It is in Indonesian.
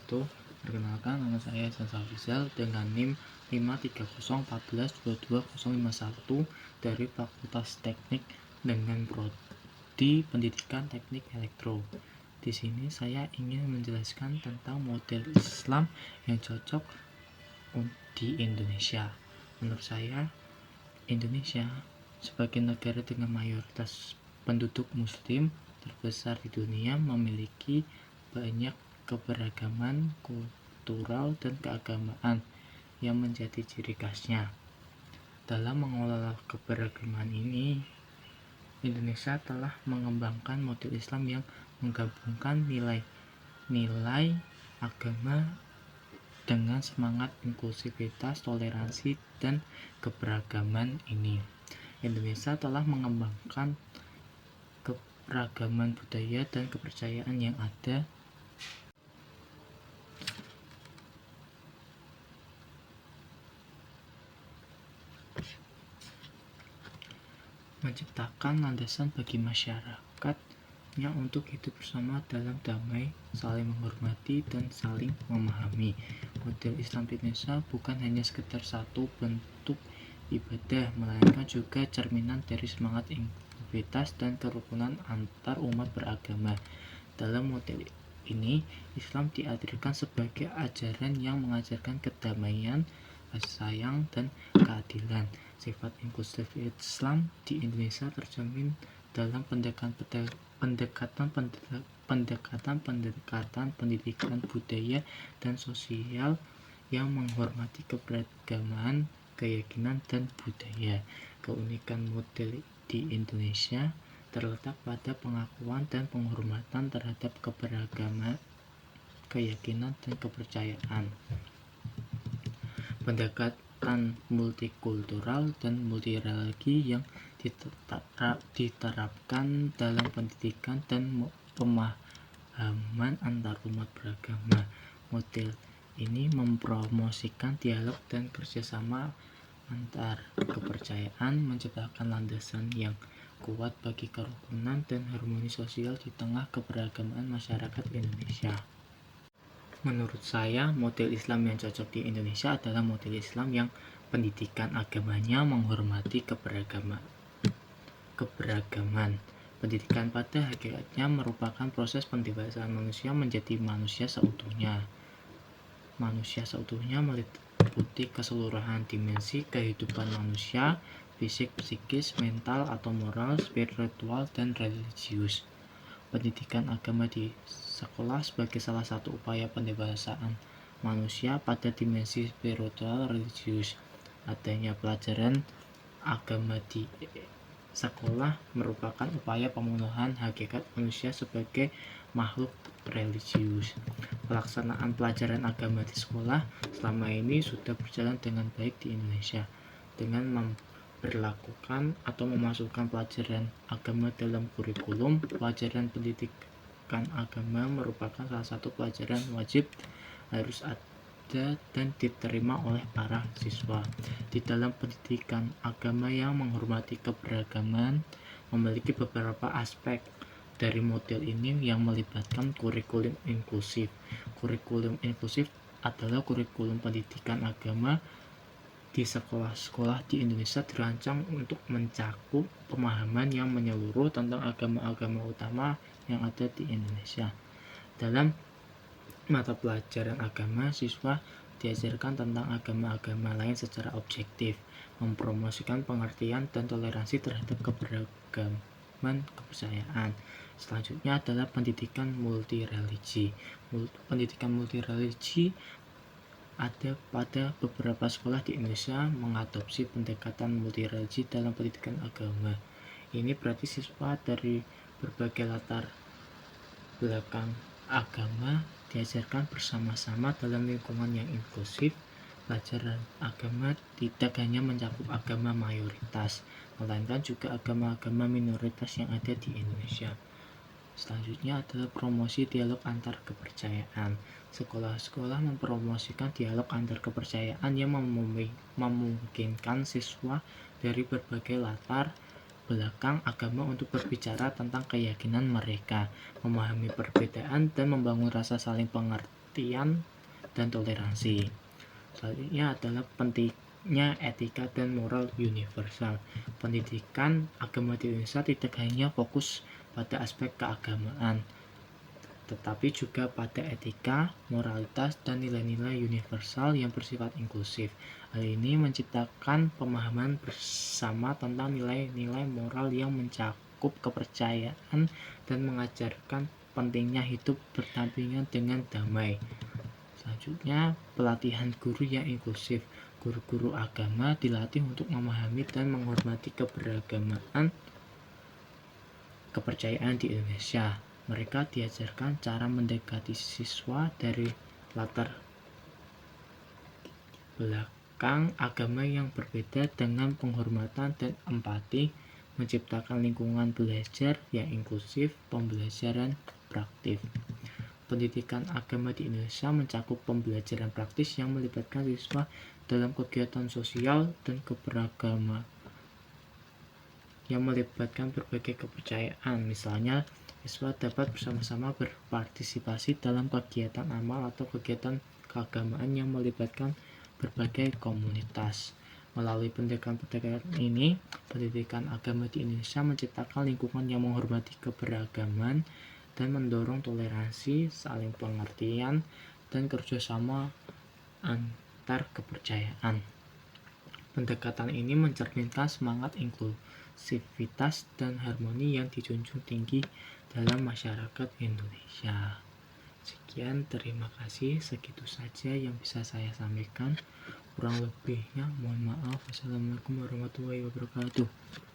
wabarakatuh. Perkenalkan, nama saya Sansa Rizal dengan NIM 530142251 dari Fakultas Teknik dengan prodi Pendidikan Teknik Elektro. Di sini saya ingin menjelaskan tentang model Islam yang cocok di Indonesia. Menurut saya, Indonesia sebagai negara dengan mayoritas penduduk muslim terbesar di dunia memiliki banyak keberagaman kultural dan keagamaan yang menjadi ciri khasnya. Dalam mengelola keberagaman ini, Indonesia telah mengembangkan model Islam yang menggabungkan nilai-nilai agama dengan semangat inklusivitas, toleransi, dan keberagaman ini. Indonesia telah mengembangkan keberagaman budaya dan kepercayaan yang ada menciptakan landasan bagi masyarakatnya untuk hidup bersama dalam damai, saling menghormati, dan saling memahami. Model Islam di Indonesia bukan hanya sekedar satu bentuk ibadah, melainkan juga cerminan dari semangat inklusivitas dan kerukunan antar umat beragama. Dalam model ini, Islam diartikan sebagai ajaran yang mengajarkan kedamaian, kasih sayang, dan keadilan. Sifat inklusif Islam di Indonesia tercermin dalam pendekatan pendidikan budaya dan sosial yang menghormati keberagaman keyakinan dan budaya. Keunikan model di Indonesia terletak pada pengakuan dan penghormatan terhadap keberagaman keyakinan dan kepercayaan. Pendekatan multikultural dan multireligi yang diterapkan dalam pendidikan dan pemahaman antar umat beragama. Model ini mempromosikan dialog dan kerjasama antar kepercayaan, menciptakan landasan yang kuat bagi kerukunan dan harmoni sosial di tengah keberagaman masyarakat Indonesia. Menurut saya, model Islam yang cocok di Indonesia adalah model Islam yang pendidikan agamanya menghormati keberagaman. Pendidikan pada hakikatnya merupakan proses pendewasaan manusia menjadi manusia seutuhnya. Manusia seutuhnya meliputi keseluruhan dimensi kehidupan manusia, fisik, psikis, mental atau moral, spiritual, dan religius. Pendidikan agama di sekolah sebagai salah satu upaya pendewasaan manusia pada dimensi spiritual religius. Adanya pelajaran agama di sekolah merupakan upaya pemenuhan hakikat manusia sebagai makhluk religius. Pelaksanaan pelajaran agama di sekolah selama ini sudah berjalan dengan baik di Indonesia dengan memperlakukan atau memasukkan pelajaran agama dalam kurikulum. Pelajaran pendidikan agama merupakan salah satu pelajaran wajib, harus ada dan diterima oleh para siswa. Di dalam pendidikan agama yang menghormati keberagaman memiliki beberapa aspek dari model ini yang melibatkan kurikulum inklusif. Kurikulum inklusif adalah kurikulum pendidikan agama di sekolah-sekolah di Indonesia dirancang untuk mencakup pemahaman yang menyeluruh tentang agama-agama utama yang ada di Indonesia. Dalam mata pelajaran agama, siswa diajarkan tentang agama-agama lain secara objektif, mempromosikan pengertian dan toleransi terhadap keberagaman kepercayaan. Selanjutnya adalah pendidikan multireligi. Pendidikan multireligi ada pada beberapa sekolah di Indonesia mengadopsi pendekatan multireligi dalam pendidikan agama. Ini berarti siswa dari berbagai latar belakang agama diajarkan bersama-sama dalam lingkungan yang inklusif. Pelajaran agama tidak hanya mencakup agama mayoritas, melainkan juga agama-agama minoritas yang ada di Indonesia. Selanjutnya adalah promosi dialog antar kepercayaan. Sekolah-sekolah mempromosikan dialog antar kepercayaan yang memungkinkan siswa dari berbagai latar belakang agama untuk berbicara tentang keyakinan mereka, memahami perbedaan, dan membangun rasa saling pengertian pengertian dan toleransi. Selanjutnya adalah pentingnya etika dan moral universal. Pendidikan agama di Indonesia tidak hanya fokus pada aspek keagamaan, tetapi juga pada etika, moralitas, dan nilai-nilai universal yang bersifat inklusif. Hal ini menciptakan pemahaman bersama tentang nilai-nilai moral yang mencakup kepercayaan dan mengajarkan pentingnya hidup berdampingan dengan damai. Selanjutnya, pelatihan guru yang inklusif. Guru-guru agama dilatih untuk memahami dan menghormati keberagaman kepercayaan di Indonesia. Mereka diajarkan cara mendekati siswa dari latar belakang agama yang berbeda dengan penghormatan dan empati, menciptakan lingkungan belajar yang inklusif, pembelajaran praktis. Pendidikan agama di Indonesia mencakup pembelajaran praktis yang melibatkan siswa dalam kegiatan sosial dan keberagaman yang melibatkan berbagai kepercayaan. Misalnya, siswa dapat bersama-sama berpartisipasi dalam kegiatan amal atau kegiatan keagamaan yang melibatkan berbagai komunitas. Melalui pendekatan ini, pendidikan agama di Indonesia menciptakan lingkungan yang menghormati keberagaman dan mendorong toleransi, saling pengertian, dan kerjasama antar kepercayaan. Pendekatan ini mencerminkan semangat inklusivitas dan harmoni yang dijunjung tinggi dalam masyarakat Indonesia. Sekian, terima kasih. Segitu saja yang bisa saya sampaikan. Kurang lebihnya mohon maaf. Wassalamualaikum warahmatullahi wabarakatuh.